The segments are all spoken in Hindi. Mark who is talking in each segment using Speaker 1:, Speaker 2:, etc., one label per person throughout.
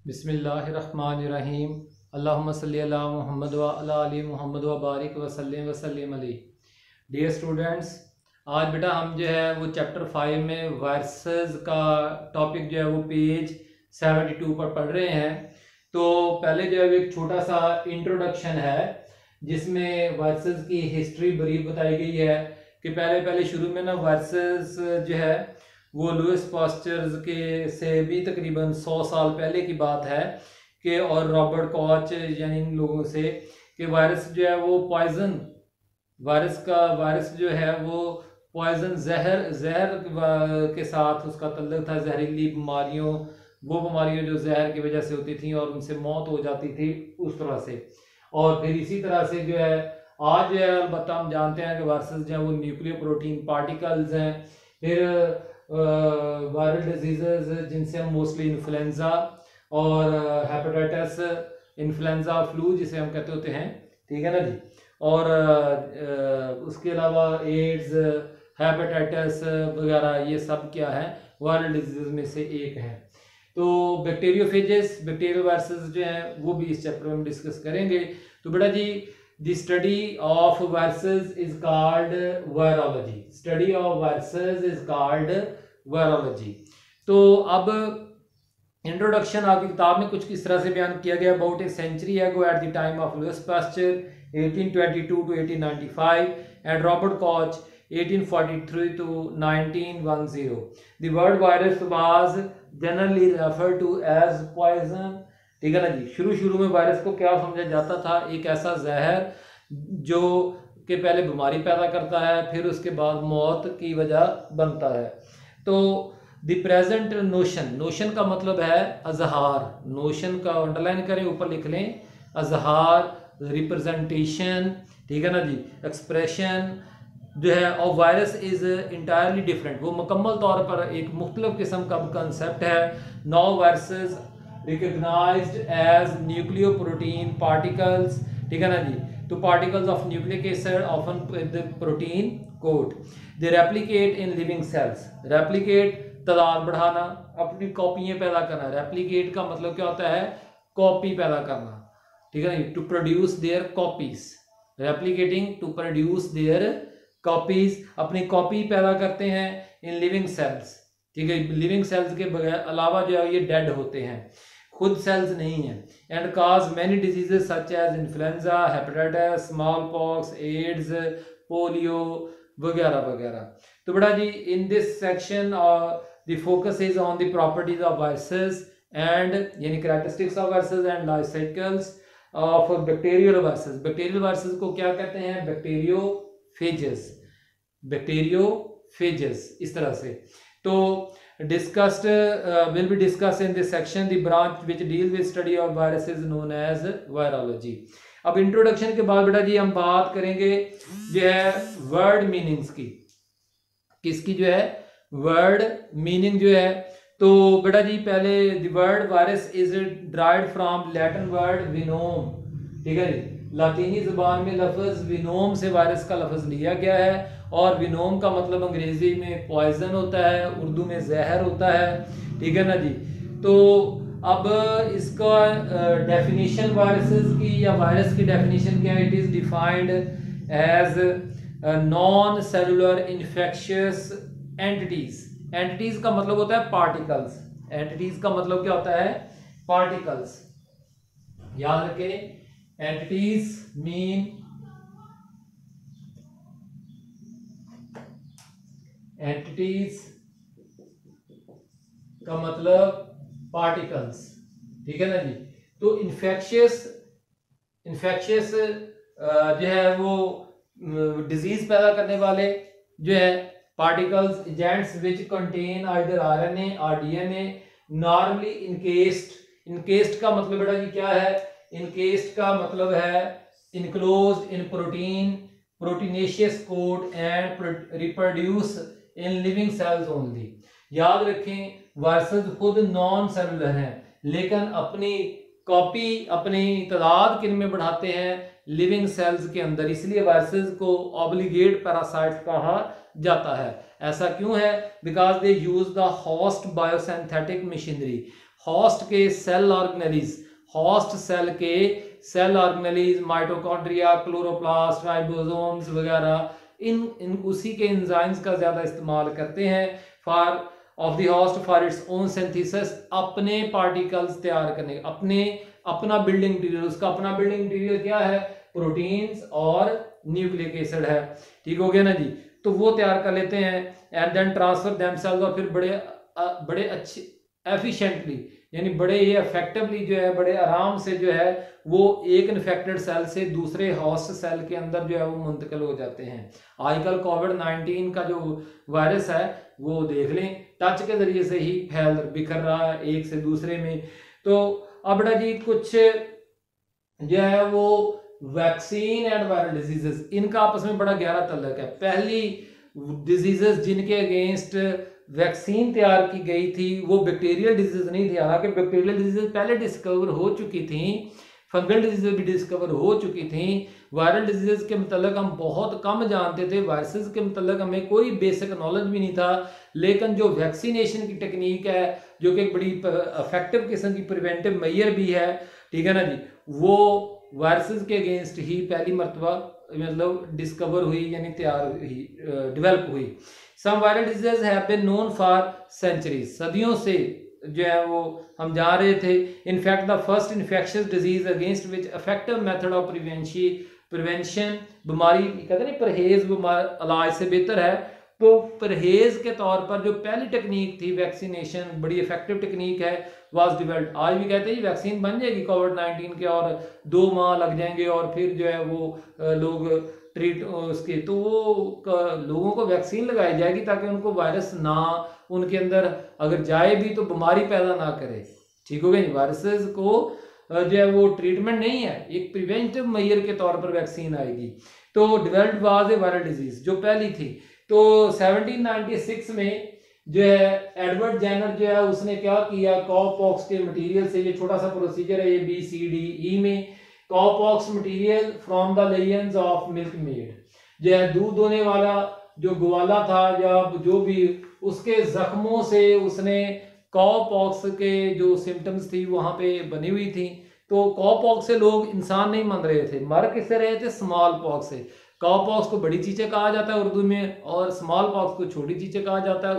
Speaker 1: बिस्मिल्लाहिर्रहमानिर्रहीम। अल्लाहुम्मा सल्ली अला मुहम्मद व अला आलि मुहम्मद व बारिक वसल्लिम अलैहि। डियर स्टूडेंट्स, आज बेटा हम जो है वो चैप्टर 5 में वायरसेस का टॉपिक जो है वो पेज 72 पर पढ़ रहे हैं। तो पहले जो है एक छोटा सा इंट्रोडक्शन है जिसमें वायरसेस की हिस्ट्री ब्रीफ बताई गई है कि पहले शुरू में ना वायरसेस जो है वो लुइस पास्चर के से भी तकरीबन 100 साल पहले की बात है कि और रॉबर्ट कॉच यानी इन लोगों से कि वायरस जो है वो पॉइजन वायरस जो है वो पॉइजन जहर के साथ उसका तल्लुक था। जहरीली बीमारियों, वो बीमारियां जो जहर की वजह से होती थी और उनसे मौत हो जाती थी, उस तरह से। और फिर इसी तरह से जो है आज जो है अलबत्ता हम जानते हैं कि वायरसेस जो है वो न्यूक्लियर प्रोटीन पार्टिकल्स हैं। फिर वायरल डिजीजेज जिनसे हम मोस्टली इन्फ्लुएंजा और हेपेटाइटिस, इन्फ्लुएंजा फ्लू जिसे हम कहते होते हैं, ठीक है ना जी। और उसके अलावा एड्स, हेपेटाइटिस वगैरह ये सब क्या है, वायरल डिजीज में से एक है। तो बैक्टीरियल वायरसेस जो हैं वो भी इस चैप्टर में हम डिस्कस करेंगे। तो बेटा जी, The study of viruses is called virology. Study of viruses is called virology. तो अब इंट्रोडक्शन आपकी किताब में कुछ इस तरह से बयान किया गया। About a century ago at the time of Louis Pasteur 1822 to 1895 and Robert Koch 1843 to 1910. The word virus was generally referred to as poison. ठीक है ना जी। शुरू में वायरस को क्या समझा जाता था? एक ऐसा जहर जो कि पहले बीमारी पैदा करता है, फिर उसके बाद मौत की वजह बनता है। तो द प्रेजेंट नोशन का मतलब है अजहार। नोशन का अंडरलाइन करें, ऊपर लिख लें, अजहार, रिप्रेजेंटेशन, ठीक है ना जी, एक्सप्रेशन जो है और वायरस इज इंटायरली डिफरेंट। वो मुकम्मल तौर पर एक मुख्तलिफ किस्म का कंसेप्ट है। Now viruses recognized as nucleoprotein particles, ठीक है ना जी। तो particles of nucleic acid often with the protein coat. They replicate in living cells. Replicate तादाद बढ़ाना, अपनी कॉपियां पैदा करना। replicate का मतलब क्या होता है? कॉपी पैदा करना, ठीक है ना। to produce their copies, replicating to produce their copies, अपनी कॉपी पैदा करते हैं in living cells, ठीक है। लिविंग सेल्स के बगैर अलावा जो है ये डेड होते हैं, खुद सेल्स नहीं है। And cause many diseases such as influenza, hepatitis, smallpox, AIDS, polio वगैरह वगैरह। तो बेटा जी, in this section the focus is on the properties of viruses and यानी characteristics of viruses and life cycles of bacterial viruses. Bacterial viruses को क्या कहते हैं? बैक्टीरियोफेजेस, इस तरह से। तो discussed will be discussed in this section the branch which deal with study of viruses known as virology. अब इंट्रोडक्शन के बाद बेटा जी हम बात करेंगे जो है वर्ड मीनिंग्स की। किसकी जो है वर्ड मीनिंग जो है। तो बेटा जी पहले the word virus is derived from Latin word venom, ठीक है जी। लातीनी जुबान में लफ्ज विनोम से वायरस का लफ्ज लिया गया है और विनोम का मतलब अंग्रेजी में पॉइजन होता है, उर्दू में जहर होता है, ठीक है ना जी। तो अब इसका डेफिनेशन वायरसेस की या वायरस की डेफिनेशन क्या है? It is defined as non cellular infectious entities. Entities का मतलब होता है पार्टिकल्स। एंटिटीज का मतलब क्या होता है? पार्टिकल्स। याद रखें, एंटिटीज मीन एंटिटीज का मतलब पार्टिकल्स, ठीक है ना जी। तो इन्फेक्शियस जो है वो डिजीज पैदा करने वाले जो है particles, agents which contain either RNA और डीएनए, नॉर्मली इनकेस्ड का मतलब बेटा जी क्या है? इनकेस्ड का मतलब है enclosed in proteinaceous coat and reproduce in living cells only. याद रखें, वायरसेस खुद नॉन सेलुलर हैं लेकिन अपनी कॉपी, अपनी तादाद किन में बढ़ाते हैं? लिविंग सेल्स के अंदर। इसलिए वायरसेस को ऑब्लिगेट पैरासाइट्स कहा जाता है। ऐसा क्यों है? Because they use the host biosynthetic machinery. Host के सेल ऑर्गेनेलीज, हॉस्ट सेल के cell organelles, mitochondria, chloroplast, ribosomes वगैरह, इन उसी के एंजाइम्स का ज्यादा इस्तेमाल करते हैं for of the host for its own synthesis, अपने पार्टिकल्स तैयार करने, अपना बिल्डिंग मटीरियल, उसका अपना बिल्डिंग मटीरियल क्या है, प्रोटीन्स और न्यूक्लिक एसिड है, ठीक हो गया ना जी। तो वो तैयार कर लेते हैं एंड देन ट्रांसफर देमसेल्व्स, और फिर बड़े अच्छे एफिशिएंटली यानी बड़े ये इफेक्टिवली जो है, बड़े आराम से जो है वो एक इन्फेक्टेड सेल से दूसरे हॉस्ट सेल के अंदर जो है वो मुंतकिल हो जाते हैं। आजकल कोविड-19 का जो वायरस है वो देख लें, टच के जरिए से ही फैल बिखर रहा है एक से दूसरे में। तो अब बेटा जी कुछ जो है वो वैक्सीन एंड वायरल डिजीजेस, इनका आपस में बड़ा गहरा तल्लक है। पहली डिजीजेस जिनके अगेंस्ट वैक्सीन तैयार की गई थी वो बैक्टीरियल डिजीज नहीं थी, हालांकि बैक्टीरियल डिजीज पहले डिस्कवर हो चुकी थी, फंगल डिजीज भी डिस्कवर हो चुकी थी। वायरल डिजीज के मतलब हम बहुत कम जानते थे, वायरसेस के मतलब हमें कोई बेसिक नॉलेज भी नहीं था, लेकिन जो वैक्सीनेशन की टेक्निक है जो कि एक बड़ी इफेक्टिव किस्म की प्रिवेंटिव मेजर भी है, ठीक है ना जी, वो वायरसेस के अगेंस्ट ही पहली मरतबा मतलब डिस्कवर हुई यानी तैयार हुई, डेवलप हुई। Some viral diseases have been known for centuries, सदियों से जो है वो हम जा रहे थे। In fact the first infectious disease against which effective method of prevention, बीमारी कहते नहीं परहेज इलाज से बेहतर है, तो परहेज के तौर पर जो पहली टेक्निक थी वैक्सीनेशन, बड़ी इफेक्टिव टेक्निक है, वाज डेवलप्ड। आज भी कहते हैं वैक्सीन बन जाएगी कोविड-19 के और 2 माह लग जाएंगे और फिर जो है वो लोग ट्रीट उसके, तो वो लोगों को वैक्सीन लगाई जाएगी ताकि उनको वायरस ना उनके अंदर अगर जाए भी तो बीमारी पैदा ना करे, ठीक हो गया। वायरसेस को जो है वो ट्रीटमेंट नहीं है, एक प्रिवेंटिव मेजर के तौर पर वैक्सीन आएगी। तो developed was a viral disease जो पहली थी। तो 1796 में जो है एडवर्ड जेनर जो है उसने क्या किया, कॉपॉक्स के मटेरियल से, ये छोटा सा प्रोसीजर है ये ABCDE में, cowpox material from the lesions of milkmaid, जो है दूध होने वाला जो ग्वाला था या जो भी, उसके जख्मों से उसने कॉपॉक्स के जो सिम्टम्स थी वहां पे बनी हुई थी। तो कॉपॉक्स से लोग इंसान नहीं मर रहे थे, मर किससे रहे थे, स्मॉल पॉक्स से। कॉपॉक्स को बड़ी चीजें कहा जाता है उर्दू में और स्मॉल पॉक्स को छोटी चीजें कहा जाता है।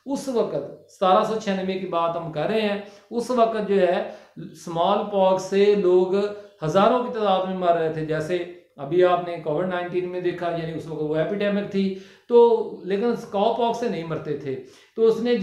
Speaker 1: उस वक्त 1796 की बात हम कर रहे हैं, उस वक्त जो है स्मॉल पॉक्स से लोग हजारों की तादाद में मर रहे थे, जैसे अभी आपने कोविड-19 में देखा, यानी उस वक्त वो एपिडेमिक थी। तो लेकिन कॉपॉक्स से नहीं मरते थे। तो उसने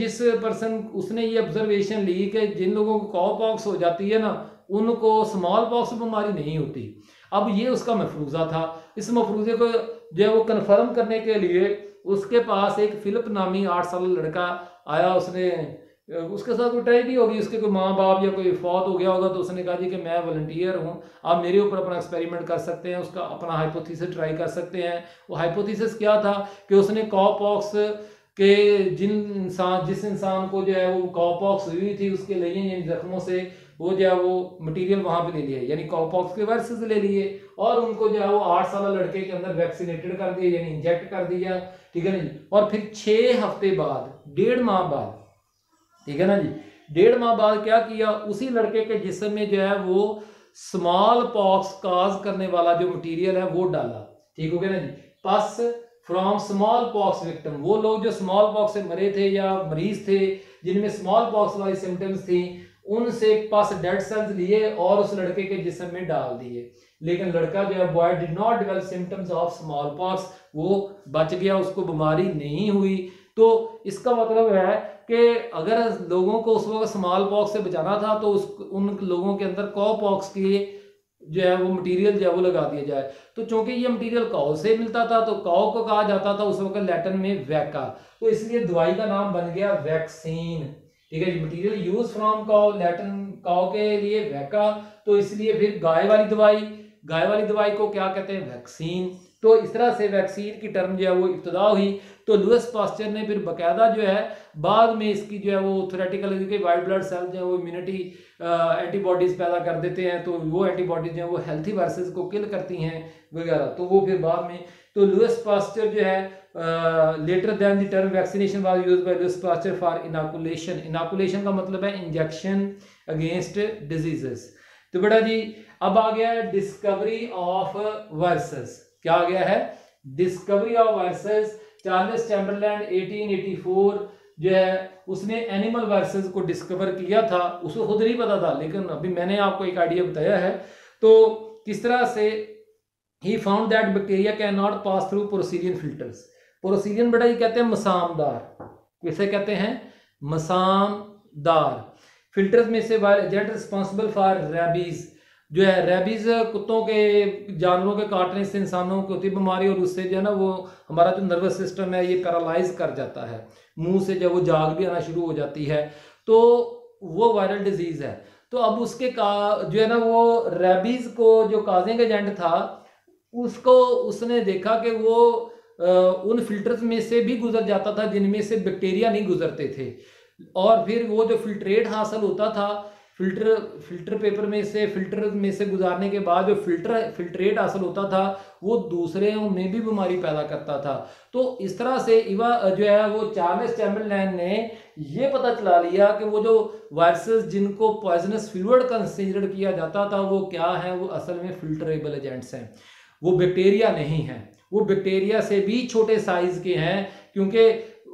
Speaker 1: उसने ये ऑब्जर्वेशन ली कि जिन लोगों को कॉपॉक्स हो जाती है ना, उनको स्मॉल पॉक्स बीमारी नहीं होती। अब ये उसका मफरूजा था। इस मफरूजे को जो है वो कन्फर्म करने के लिए उसके पास एक फिलिप नामी 8 साल लड़का आया। उसके साथ कोई ट्रेजेडी होगी, उसके कोई माँ बाप या कोई फौत हो गया होगा, तो उसने कहा जी कि मैं वॉलंटियर हूँ, आप मेरे ऊपर अपना एक्सपेरिमेंट कर सकते हैं, उसका अपना हाइपोथेसिस ट्राई कर सकते हैं। वो हाइपोथेसिस क्या था कि उसने कॉपॉक्स के जिस इंसान को जो है वो कॉपॉक्स हुई थी उसके लिए यानी जख्मों से वो जो है वो मटेरियल वहां पे ले लिया, यानी कॉपॉक्स के वायरसेस ले लिए और उनको जो है वो 8 साल लड़के के अंदर वैक्सीनेटेड कर दिया, यानी इंजेक्ट कर दिया, ठीक है ना जी। और फिर 6 हफ्ते बाद, 1.5 माह बाद, ठीक है ना जी, 1.5 माह बाद क्या किया, उसी लड़के के जिस्म में जो है वो स्मॉल पॉक्स काज करने वाला जो मटेरियल है वो डाला, ठीक हो गया ना जी। पस फ्रॉम स्मॉल पॉक्स विक्टिम, वो लोग जो स्मॉल पॉक्स से मरे थे या मरीज थे जिनमें स्मॉल पॉक्स वाली सिम्टम्स थी, उनसे पास डेड सेल्स लिए और उस लड़के के जिस्म में डाल दिए। लेकिन लड़का जो है boy did not develop symptoms of small pox, वो बच गया, उसको बीमारी नहीं हुई। तो इसका मतलब है कि अगर लोगों को उस वक्त स्मॉल पॉक्स से बचाना था तो उन लोगों के अंदर कॉ पॉक्स की जो है वो मटेरियल जो है वो लगा दिया जाए। तो चूंकि ये मटेरियल काउ से मिलता था तो काउ को कहा जाता था उस वक्त लैटिन में वैका, तो इसलिए दवाई का नाम बन गया वैक्सीन, ठीक है जी। Material use from cow, Latin cow के लिए वैका, तो इसलिए फिर गाय वाली दवाई को क्या कहते हैं, वैक्सीन। तो इस तरह से वैक्सीन की टर्म जो है वो इब्तदा हुई। तो लुईस पास्चर ने फिर बकायदा जो है बाद में इसकी जो है वो थ्योरेटिकल वाइट ब्लड सेल जो है वो इम्यूनिटी एंटीबॉडीज पैदा कर देते हैं, तो वो एंटीबॉडीज जो है वो हेल्थी वायरसेस को किल करती हैं वगैरह, तो वो फिर बाद में। तो लुईस पास्चर जो है later then the term vaccination was used by Louis Pasteur for inoculation. Inoculation का मतलब है इंजेक्शन अगेंस्ट डिजीजेस। तो बेटा जी अब आ गया है डिस्कवरी ऑफ वायरसेस। क्या आ गया है? Discovery of viruses. चार्ल्स चैम्बरलैंड 1884 जो है उसने एनिमल वायरसेस को डिस्कवर किया था। उसको खुद नहीं पता था, लेकिन अभी मैंने आपको एक आइडिया बताया है। तो किस तरह से ही found that bacteria can not pass through porcelain filters. Porcelain बेटा ये कहते हैं मसामदार। किसे कहते हैं? मसामदार फिल्टर्स में से wire agent responsible for rabies जो है, रेबीज कुत्तों के, जानवरों के काटने से इंसानों को होती है बीमारी, और उससे जो है ना वो हमारा जो नर्वस सिस्टम है ये पैरालाइज कर जाता है, मुंह से जब वो जाग भी आना शुरू हो जाती है, तो वो वायरल डिजीज है। तो अब उसके जो है ना वो रेबीज को जो काजिंग एजेंट था उसको उसने देखा कि वो उन फिल्टर्स में से भी गुजर जाता था जिनमें से बैक्टीरिया नहीं गुजरते थे, और फिर वो जो फिल्ट्रेट हासिल होता था फिल्टर पेपर में से, फिल्टर में से गुजारने के बाद जो फिल्ट्रेट हासिल होता था वो दूसरे में भी बीमारी पैदा करता था। तो इस तरह से इवा जो है वो चार्ल्स चैम्बरलैंड ने ये पता चला लिया कि वो जो वायरसेस जिनको पॉइजनस फ्लूइड कंसीडर किया जाता था वो क्या है, वो असल में फिल्टरेबल एजेंट्स हैं, वो बैक्टीरिया नहीं है, वो बैक्टीरिया से भी छोटे साइज के हैं, क्योंकि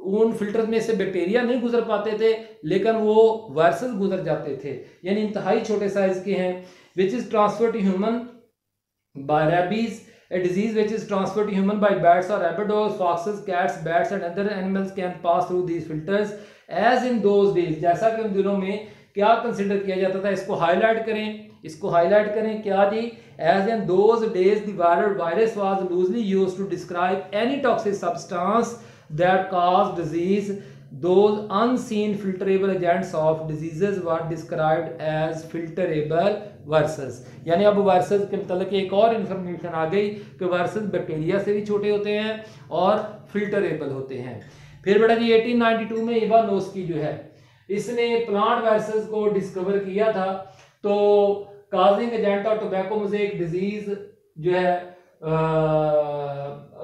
Speaker 1: उन फिल्टर में से बैक्टीरिया नहीं गुजर पाते थे लेकिन वो वायरसेस गुजर जाते थे, यानी इंतहाई छोटे साइज के हैं। Which is transfer to human by rabies, a disease which is transferred to human by bats or rabbits, foxes, cats, bats and other animals can pass through these filters as in those days। जैसा कि उन दिनों में क्या कंसिडर किया जाता था, इसको हाईलाइट करें, इसको हाईलाइट करें क्या जी, as in those days the virus was loosely used to describe any toxic substance that caused disease। Those unseen filterable agents of diseases were described as filterable viruses। यानी अब वायरसेस के मतलब एक और इंफॉर्मेशन आ गई कि वायरसेस बैक्टीरिया से भी छोटे होते हैं और फिल्टरेबल होते हैं। फिर बेटा जी 1892 में इवानोस्की जो है इसने प्लांट वायरसेस को डिस्कवर किया था। तो causing agent of tobacco mosaic disease जो है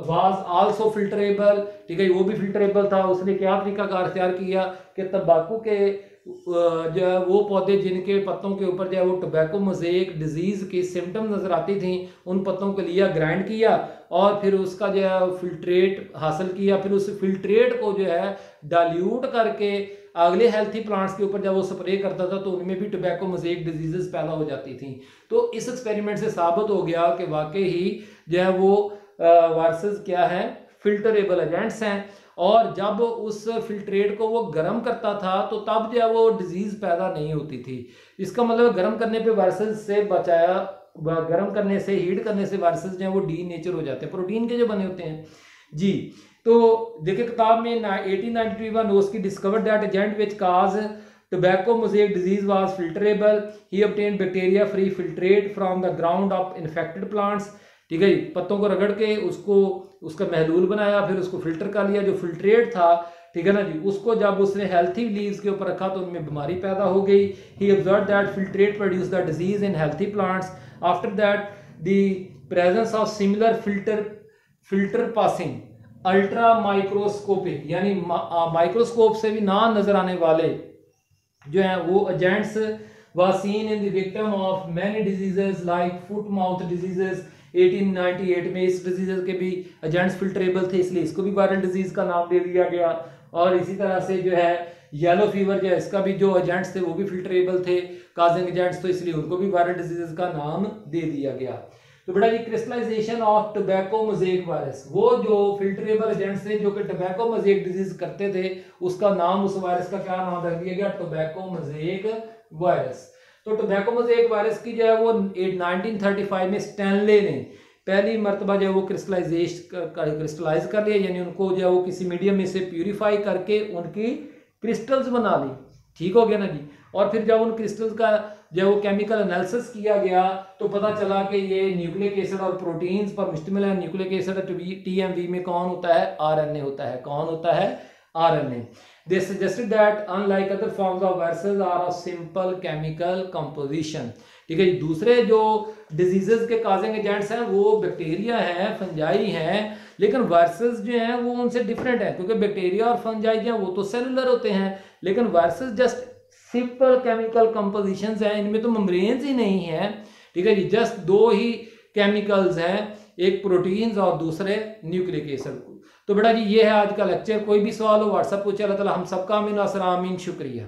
Speaker 1: वाज आल्सो फिल्टरेबल, ठीक है, वो भी फिल्टरेबल था। उसने क्या तरीका कार इख्तियार किया कि तंबाकू के जो है वो पौधे जिनके पत्तों के ऊपर जो है वो टोबैको मोज़ेक डिजीज की सिम्टम नजर आती थी, उन पत्तों को लिया, ग्राइंड किया और फिर उसका जो है फिल्ट्रेट हासिल किया, फिर उस फिल्ट्रेट को जो है डाइल्यूट करके अगले हेल्थी प्लांट्स के ऊपर जब वो स्प्रे करता था तो उनमें भी टोबैको मोज़ेक डिजीजेस पैदा हो जाती थी। तो इस एक्सपेरिमेंट से साबित हो गया कि वाकई ही जो है वो वायरसेस क्या है, फिल्टरेबल एजेंट्स हैं, और जब उस फिल्ट्रेट को वो गर्म करता था तो तब जो है वो डिजीज पैदा नहीं होती थी। इसका मतलब गर्म करने पे वायरसेस से बचाया, गर्म करने से, हीट करने से वायरसेस जो है वो डी नेचर हो जाते हैं, प्रोटीन के जो बने होते हैं जी। तो देखिए किताब में 1892 नोस्की discovered that agent which cause tobacco mosaic disease was filterable। he obtained bacteria free filtrate from the ground of infected plants, ठीक है, पत्तों को रगड़ के उसको उसका महलूल बनाया, फिर उसको फिल्टर कर लिया, जो फिल्ट्रेट था, ठीक है ना जी, उसको जब उसने हेल्थी लीव्स के ऊपर रखा तो उनमें बीमारी पैदा हो गई। he observed that filtrate produced the disease in healthy plants। after that the presence of similar filter passing ultra microscopic, यानी माइक्रोस्कोप से भी ना नजर आने वाले जो है वो agents was seen in the victim of many diseases like foot mouth diseases। 1898 में इस डिजीज के भी एजेंट्स फिल्टरेबल थे, इसलिए इसको भी वायरल डिजीज का नाम दे दिया गया। और इसी तरह से जो है येलो फीवर जो है इसका भी जो एजेंट्स थे वो भी फिल्टरेबल थे, काजिंग एजेंट्स, तो इसलिए उनको भी वायरल डिजीज का नाम दे दिया गया। तो बेटा ये crystallization of tobacco mosaic virus, वो जो फिल्टरेबल एजेंट्स थे जो कि टोबैको मोज़ेक डिजीज करते थे, उसका नाम, उस वायरस का क्या नाम रख दिया गया, टोबैको मोज़ेक वायरस। तो टोबैको मोज़ेक वायरस की जो है वो 1935 में स्टैनले ने पहली मरतबा जो है वो क्रिस्टलाइज कर लिया, यानी उनको जो है वो किसी मीडियम में से प्यूरिफाई करके उनकी क्रिस्टल्स बना ली, ठीक हो गया ना जी। और फिर जब उन क्रिस्टल्स का जब वो केमिकल एनालिसिस किया गया तो पता चला कि ये न्यूक्लिक एसिड और प्रोटीन्स पर मुश्तमिल है। न्यूक्लिक एसिड TMV में कौन होता है, RNA होता है, कौन होता है, RNA। They suggested that unlike other forms of viruses are of simple chemical composition, ठीक है। दूसरे जो डिजीजेस के काजिंग एजेंट्स हैं वो बैक्टीरिया हैं, फंजाई हैं, लेकिन वायरसेस जो हैं वो उनसे डिफरेंट है, क्योंकि बैक्टीरिया और फंजाई जो हैं वो तो सेलुलर होते हैं, लेकिन viruses just simple chemical compositions हैं, इनमें तो मेम्ब्रेन्स ही नहीं है। ठीक है जी, जस्ट दो ही केमिकल्स हैं, एक प्रोटीन्स और दूसरे न्यूक्लिक एसिड। तो बेटा जी ये है आज का लेक्चर। कोई भी सवाल हो व्हाट्सएप पूछे। अल्लाह ताला हम सबका आमीन आमीन। शुक्रिया।